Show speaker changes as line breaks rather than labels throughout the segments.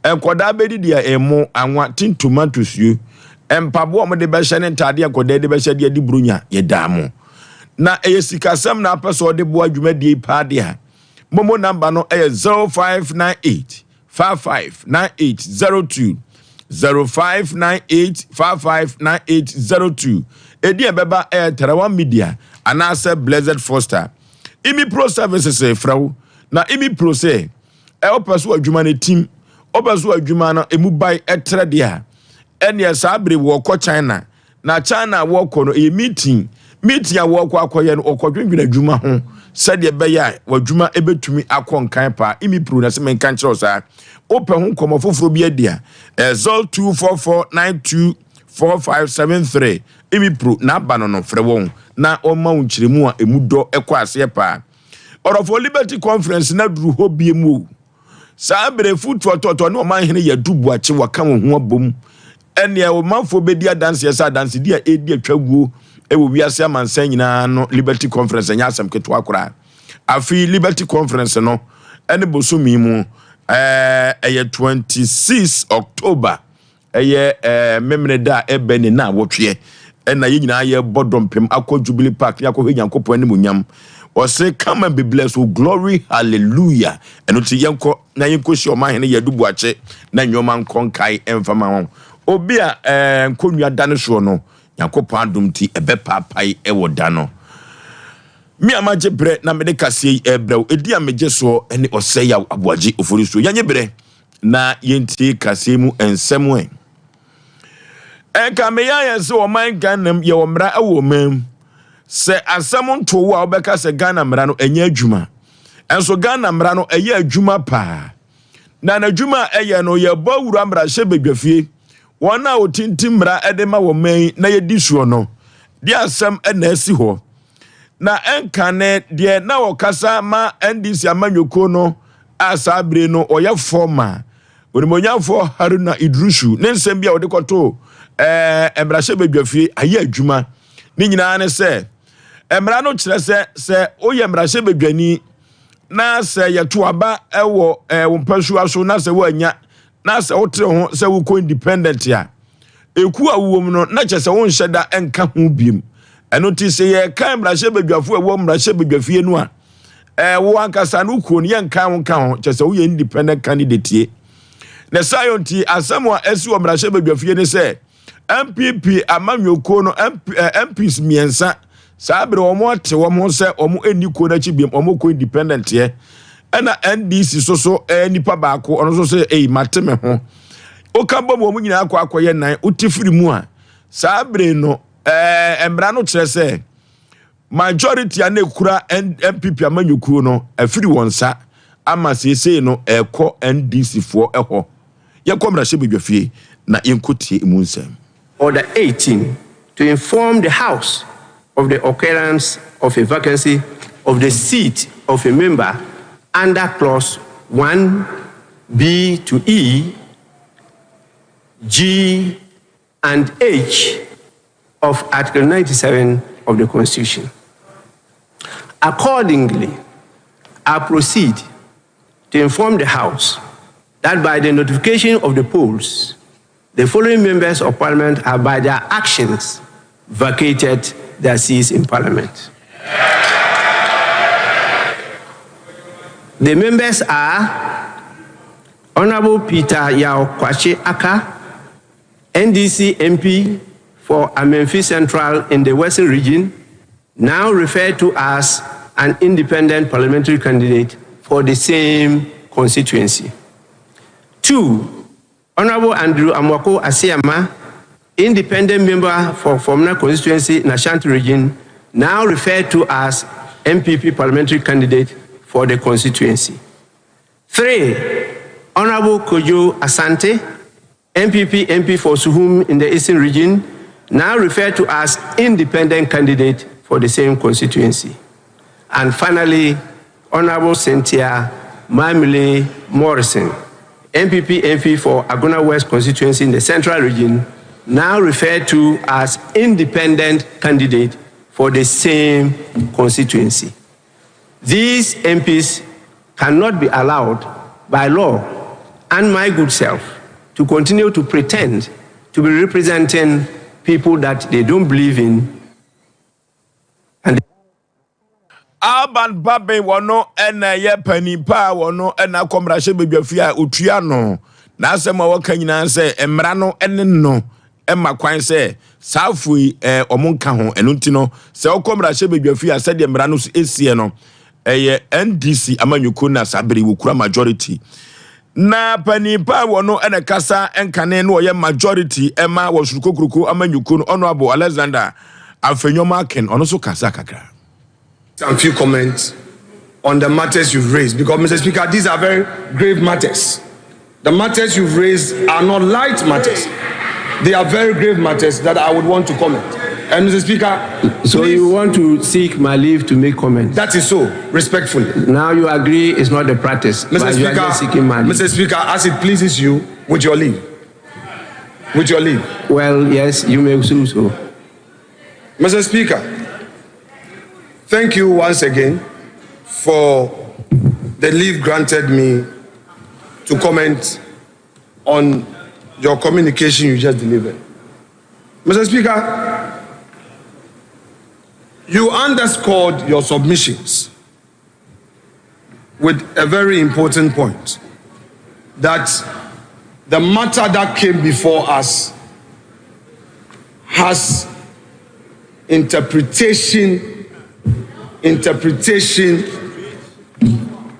enkoda bedi dia emo anwa tin tomatoes you empabo mo de be hye ne ntade enkoda de be hye de brunya ye damo na eyesikasem na apeso de bo adwumadie pa de ha momo number no 0598 559802 0598 559802 edi ebeba Terawan Media anase Blessed Foster imi pro services frawo na imi pro say opeso adwuma ne team opeso adwuma na emu bai etre de ha ene sabre wo ko China na China wo ko no meeting a wo ko akoye no okodwendwena adwuma ho sade beya wadwuma ebetumi akonkan pa imi pro na se menkan kire osa open ho komo foforo bi adia 0244924573 imi pro na bano no frɛ won na ɔma unkyiremu a emudo ekɔ ase pa orofo Liberty Conference na duru ho biemu saa bere futuototo ne ɔman hene ya dubu ache waka wo ho abom ene o manfo bedi adanse yesa adanse dia edi atwaguo ewo wiase amansan nyina no Liberty Conference nya asem keto akora afi Liberty Conference no ene bosumi mu 26 October memre da ebeni na wotwe ena ye nyina ye bodompem akọ Jubilee Park yakọ Nyankopon ne munyam o say come and be blessed with glory hallelujah eno ti yenko na yenko shi o ma hene yadubu ache na nyoma nkonkai emfama ho obi a nkonua dane so no Nyankopon adom ti ebe papai ewo da no mi amaje bre na me de kase ebrew edi ameje so ene osey ya aboaje ofori so yanye bre na yenti kase mu ensem enka me ya se o man ganam ye o mra awo mam se asem nto wo a obeka se Ghana mra no enya adwuma enso Ghana mra no eye adwuma pa na adwuma eye no ye bawura mra hye bedwafie wona otintim mra edema wo man na ye disuo no di asem na asi ho na enkane de na okasa ma NDC amanyoko no asabre no oye forma onimonyafo Haruna Idrusu ne nsem bia ode koto emrahye bedwafie aye adwuma ni nyina ne se emra no kire se oye emrahye bedwani na se yeto aba ewo wompasu aso na se wanya na se wotre ho se wo ko independent ya eku awuom no na kye se wo nhyeda enka ho biem eno ti se ye kan emrahye bedwafo ewo emrahye bedwafie no a wo ankasa no ko ne yenka ho ka ho kye se wo ye independent candidate na sayonti asamwa esi wo emrahye bedwafie ne se MPP amanyoko no MPs miensa sabre omo te wo se omo eniko na chibiem omo ko independent ye na NDC so nipa baako ono so mateme ho okabom wo nyina akoye nan utifiri mu a sabre no embra no kire se majority ana ekura MPP amanyoko no afiri wonsa ama sese no ekọ NDC fo eho ye komra hye bedwafie na yenkotie emunsem.
Order 18 to inform the House of the occurrence of a vacancy of the seat of a member under clause 1B to E, G, and H of Article 97 of the Constitution. Accordingly, I proceed to inform the House that by the notification of the polls, the following members of Parliament have by their actions vacated their seats in Parliament. The members are Honorable Peter Yao Kwache Aka, NDC MP for Amenfi Central in the Western Region, now referred to as an independent parliamentary candidate for the same constituency. 2. Honorable Andrew Amwako Asiama, independent member for Fomna constituency in Ashanti region, now referred to as MPP parliamentary candidate for the constituency. 3. Honorable Kojo Asante, MPP MP for Suhum in the Eastern region, now referred to as independent candidate for the same constituency. And finally, Honorable Cynthia Mamile Morrison, MPP MP for Agona West constituency in the Central region, now referred to as independent candidate for the same constituency. These MPs cannot be allowed by law and my good self to continue to pretend to be representing people that they don't believe in. And
Alban Babe wono ena ye panipa wono ena komrahye bedwafia otua no na asema woka nyina se emra no ene no ema kwan se safui omonka ho eno ntino se wokomrahye bedwafia se de emra no esie no eye NDC amanyuko na sabere wokura majority na panipa wono ena kasa enkane no ye majority ema wosurukokuruko amanyuko no honorable Alexander Afenyoma Ken ono so kasa kakra.
Some few comments on the matters you've raised, because Mr. Speaker, these are very grave matters. The matters you've raised are not light matters. They are very grave matters that I would want to comment. And Mr. Speaker,
so please, you want to seek my leave to make comments?
That is so, respectfully.
Now you agree it's not the practice.
Mr. Speaker,
you are seeking my leave.
Mr. Speaker, as it pleases you, with your leave. With your leave.
Well, yes, you may do so.
Mr. Speaker, thank you once again for the leave granted me to comment on your communication you just delivered. Mr. Speaker, you underscored your submissions with a very important point, that the matter that came before us has interpretation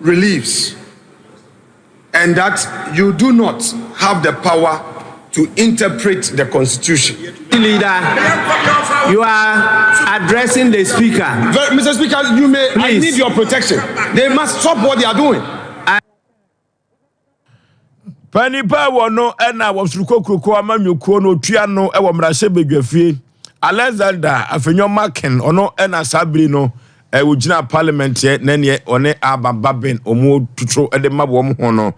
reliefs, and that you do not have the power to interpret the Constitution.
Leader, you are addressing the Speaker.
Mr. Speaker, you may. Please. I need your protection. They must stop what they are doing.
Panipa wono ena wasurukokuruko amanyuko no tua no e wo mrahye bedwafie Alexander Afenyoma Ken ono ena sabri no wogina parliament ye nene one abababen omo tutro de mabo mo ho no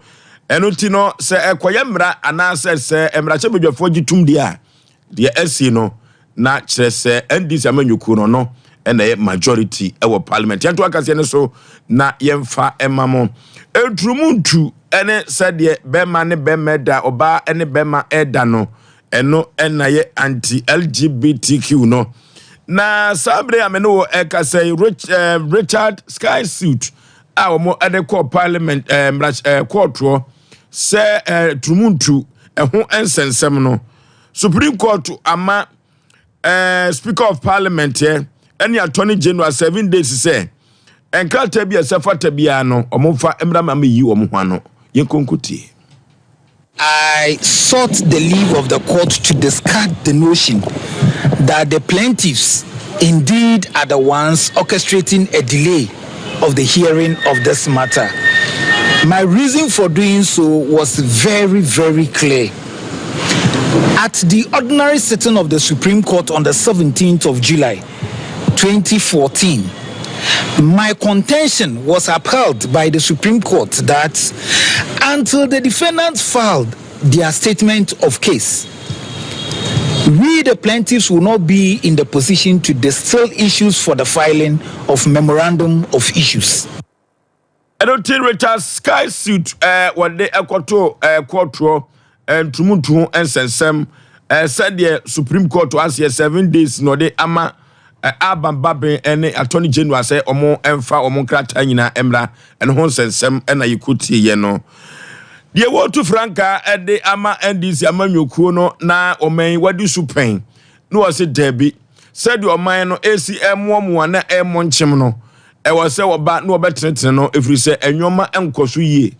eno ti no se ekoye mra ana se emrahye bedwafo gitum dia de asi no na kire se NDC amanyuko no ena ye majority e wo parliament yanto akase ne so na yemfa emamo etrumuntu ene said bema ne bemeda oba ene bema eda no eno ena ye anti LGBTQ no na sabre ameno say Richard Sky Suit a omo ede call parliament court se trumuntu ho ensensem no Supreme Court ama Speaker of Parliament any Attorney General 7 days say enkrata bia sefata bia no omfa emra mama yi omho ano yekonkuti.
I sought the leave of the court to discard the notion that the plaintiffs indeed are the ones orchestrating a delay of the hearing of this matter. My reason for doing so was very, very clear. At the ordinary sitting of the Supreme Court on the 17th of July, 2014, my contention was upheld by the Supreme Court that until the defendants filed their statement of case, we the plaintiffs will not be in the position to distill issues for the filing of memorandum of issues.
I don't think Richard Sky Suit what they ekoto courtro and tumutu and sensem said the Supreme Court was here 7 days no de ama Alban Babe ene Attorney General say omo emfa omo krata nyina emra ene ho sensem ena yikuti ye no de wo to franka ede ama NDC amanyokuo no na oman wadi supen no was debi said the oman no ACM na emo nchim no e was say oba no obetretene no efiri say enwoma enkoso yie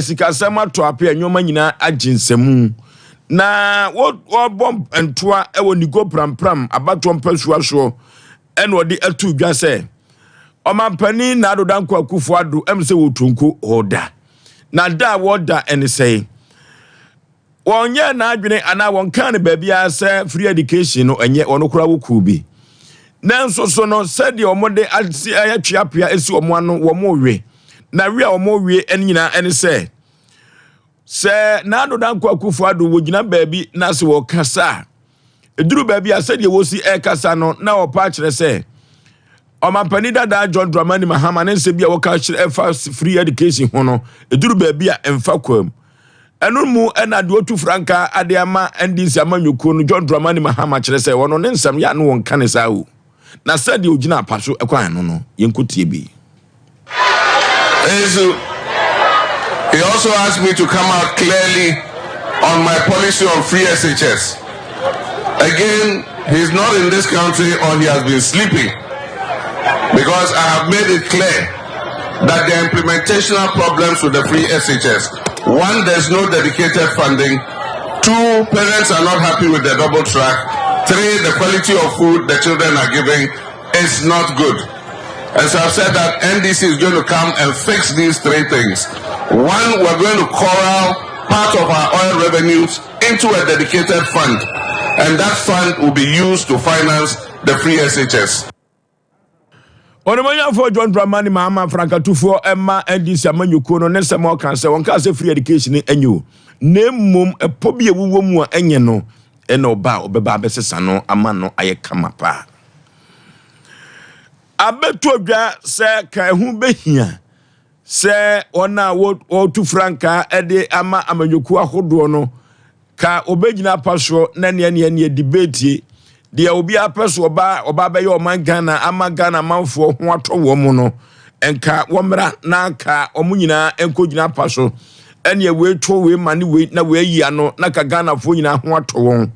sikasema to ape enwoma nyina aginsemu na wo bomb entoa e woni go pram abato mpasua so ene odi atu dwa se omampani na adodanko akufo ado emse wotunko hoda na da woda ene say wonye na adwene ana won kan baabia se free education no enye onokura woku bi nanso so no said the omode ati ayatwapia esi omo ano wo mo we na we a omo we ene nyina ene say se na adodanko akufo ado wogina baabi na se wo kasa eduru baabi a said ye wo si kasa no na opa kire say omampani dada John Dramani Mahama ne se bia wo ka kire free education ho no eduru baabi a emfa kwam eno mu ena de otu franka ade ama NDC amanyuko no John Dramani Mahama kire se wono ne nsam ya no won kan sa o na sade ogina apaso ekwan no yenkotie bi.
He also asked me to come out clearly on my policy on free SHS. Again, he's not in this country or he has been sleeping, because I have made it clear that there are implementational problems with the free SHS. One, there's no dedicated funding. Two, parents are not happy with the double track. Three, the quality of food the children are giving is not good. And so I've said that NDC is going to come and fix these three things. One, we're going to corral part of our oil revenues into a dedicated fund, and that fund will be used to finance the free SHS.
Onomanya for John Dramani Mahama Franka tufo Emma NDC amanyuko no ne sema kan se won ka se free education enyu na mum epobi ewuwo mu enye no ena oba obeba abesesa no ama no aye kama pa abeto dwa se ka hu behia se ona wo tu franka ede ama amanyuko ahodo no ka obegina paso na ne debate de obi apeso oba be yo man Ghana ama Ghana manfo ho ato wo mu no enka womra na ka omunyina enkogina paso ene we to we mane we na we yi ano na ka Ghana fo nyina ho ato won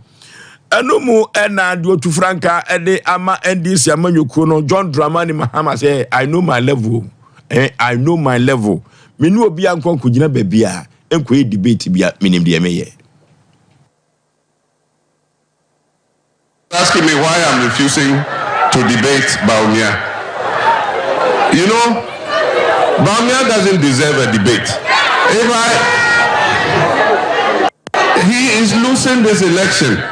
eno mu ena de otu franka ede ama NDC amanyuko no John Dramani Mahama say I know my level. I know my level. Menu obi ankon kogina ba bia enko e debate bia minim de emeye.
Asking me why I'm refusing to debate Baumia. You know, Baumia doesn't deserve a debate. He is losing this election.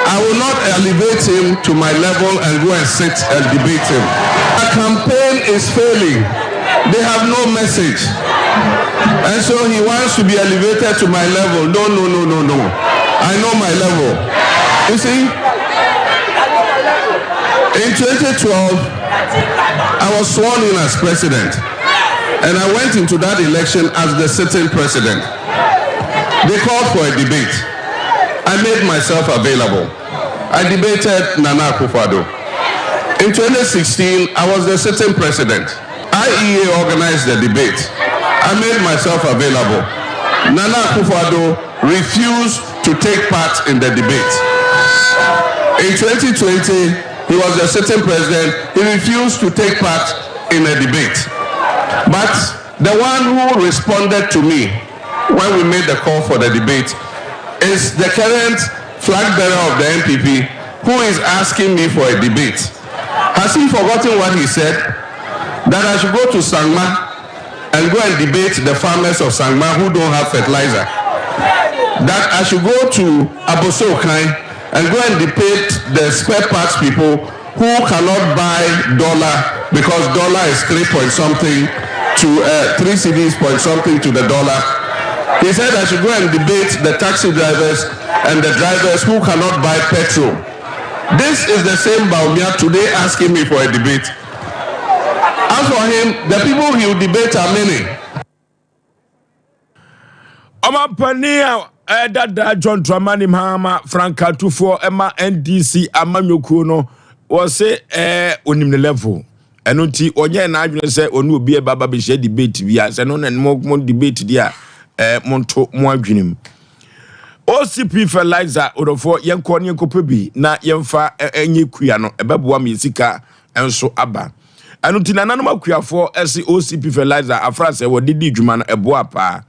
I will not elevate him to my level and go and sit and debate him. Our campaign is failing. They have no message. And so he wants to be elevated to my level. No. I know my level. You see? In 2012, I was sworn in as president, and I went into that election as the sitting president. They called for a debate. I made myself available. I debated Nana Akufo-Addo. In 2016, I was the sitting president. IEA organized the debate. I made myself available. Nana Akufo-Addo refused to take part in the debate. In 2020, he was the sitting president. He refused to take part in a debate. But the one who responded to me when we made the call for the debate is the current flag bearer of the NPP, who is asking me for a debate. Has he forgotten what he said? That I should go to Sangma and go and debate the farmers of Sangma who don't have fertilizer. That I should go to Abosokai and go and debate the spare parts people who cannot buy dollar because dollar is 3 point something to 3 cedis point something to the dollar. He said I should go and debate the taxi drivers and the drivers who cannot buy petrol. This is the same Baumia today asking me for a debate. As for him, the people he will debate are many.
Omapania Dada John Dramani Mahama Franka tufo Emma NDC amanyuko no was say onim the level. Eno ti onye na adwene say onu obi e baba be share debate bia say no na mo debate dia monto mo adwenem. OCP fertilizer odofo yenko ne yenko bi na yemfa enye kua no ebeboa me sika enso aba. Eno ti nananom akuafo ese OCP fertilizer afra say wodidi dwuma no eboa pa.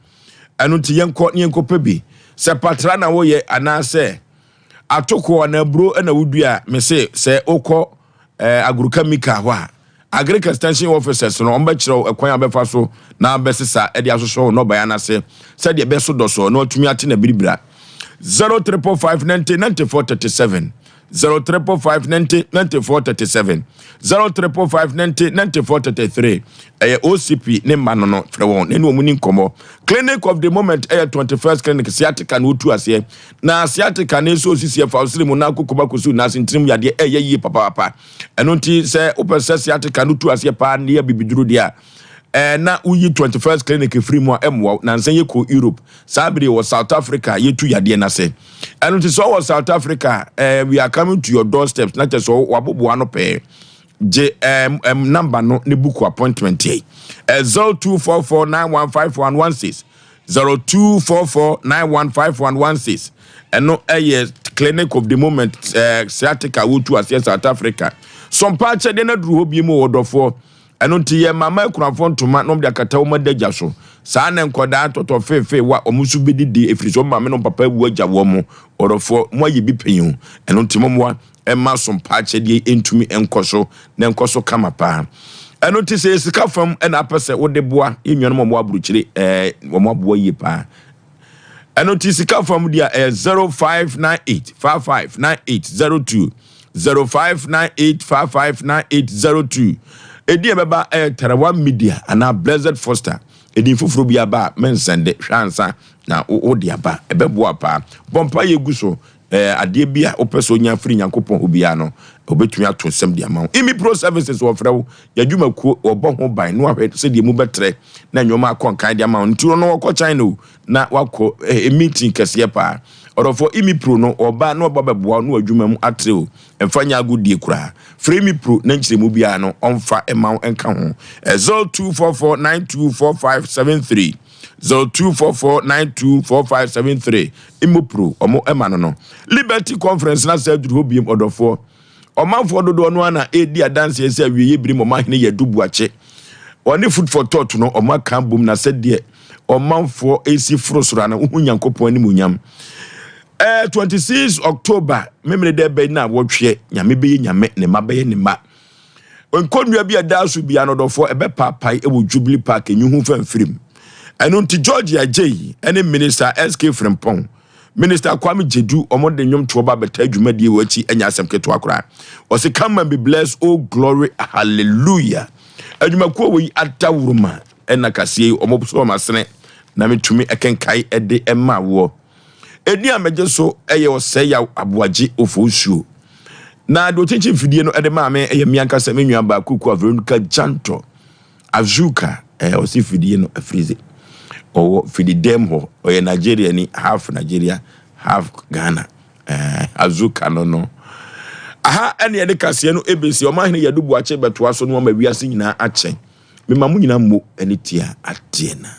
Eno ti yenko bi se patra na wo ye anase atoko na bro na wudua me se okọ agrochemical ho a agric extension officers no omba kire ekwan abefa so na abesesa e dia soso no ba ya na se de be so doso no tumi ate na biribira 0345909437 0345909437 0345909433 OCP ne mano no frewon ne no muni nkomo clinic of the moment 21st clinic sciatica no tu ase na sciatica ne so osisi fa osirimu na kokoba kosu na sentrim yade yi papa eno nti se opese sciatica no tu ase pa ne ya bibiduru dia na uyi 21st clinic free mo emwo na nsan ye ko Europe sabri was South Africa ye tu yade na se eno ti so was South Africa we are coming to your doorsteps na so wabobo ano pe je number no ne book appointment ye 0244915116 0244915116 eno clinic of the moment sciatica wo tu ase South Africa Sompa chede na duru hobi mu wodofo eno nti ye mama ekunafo ntoma no de akata wo madagya so saa na nkoda toto fefe wa omusu bedidi efiriso mama no papa wu agya wo mu wodofo mo ayi bi penyu eno nti momwa emma Sompa chede entumi enkoso na enkoso kama pa eno nti se sika fam ena apese wo de boa enwano mo aburuchire mo aboa yi pa eno nti sika fam dia 0598559802 0598559802 edi ebeba Tarawa Media ana Blessed Foster edi fufuru bia ba mensende hwansa na odi aba ebebo apa bompa yeguso ade bia opeso nya free nyankopon obia no obetumi ato sem dia ma imi pro services wo frewo yadwuma ku obo ho ban no ahwe se die mu betre na nyoma akonkan dia ma nturo no wako China na wako meeting kese pa orofo imi pro no oba no obabeboa no adwuma mu atreo emfanya agudie kura free mi pro na nchiremu bia no onfa ema enka ho 0244924573 0244924573 imo pro omo ema no Liberty Conference na sa duru hobiem odofo omanfo dodo no na edi adanse ese awiye biri mo mahene yadubu ache oni food for thought no omo kan bom na sedie omanfo esi frosura na uhunyankopon ani munyam 26 October memre de be na wotwe nyame be nyame ne mabe ne ma onkonua bi adaso bi anodofo ebe papai ewo Jubilee Park enyuhu famfirim eno nti Georgia J ene minister SK Frimpong Minister Kwame Jedu omode nyom to ba beta adwumadie wachi anya asem keto akora o se come and be blessed, oh glory, hallelujah adwumakuo we atawuruma ena kasie omobuso masene na metumi ekenkai ede ema wo edi ameje so eye ose ya aboaje ofosuo na do chinchi fidie no ede maame eye mianka se menua ba kuku Veronica Janto azuka osi fidie no afrize o fidi demho oye Nigeria ni half Nigeria half Ghana azuka no aha ene ye de kase no ebesi o mahene yadubu ache beto aso no ma wiase nyina ache memamu nyina mo ene tia atena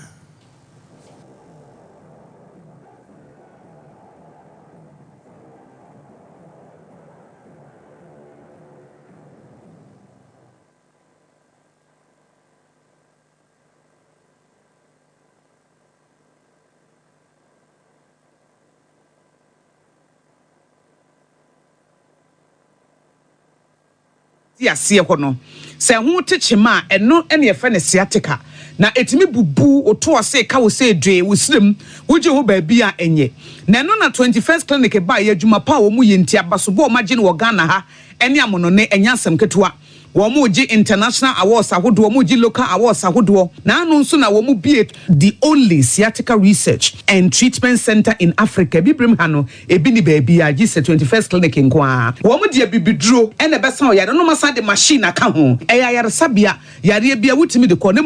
Yase no se ho techema eno ene ye fe ne sciatica na etimi bubu oto ase ka wo se dwe wo srem wo je ho ba bia enye na eno na 21st clinic ba ye adwuma pa wo mu ye ntia basobo o magine wo Ghana ha ene amono ne enyasem ketewa wo mu ji international awards ahodo wo mu ji local awards ahodo na anu nso na wo mu be the only sciatica research and treatment center in Africa bibrim ha no ebi ni ba bia ji se 21st clinic nkoa wo mu de bibidro ene besa o yare no masa de machine aka ho eya yare sabia yare bia wutimi de ko ne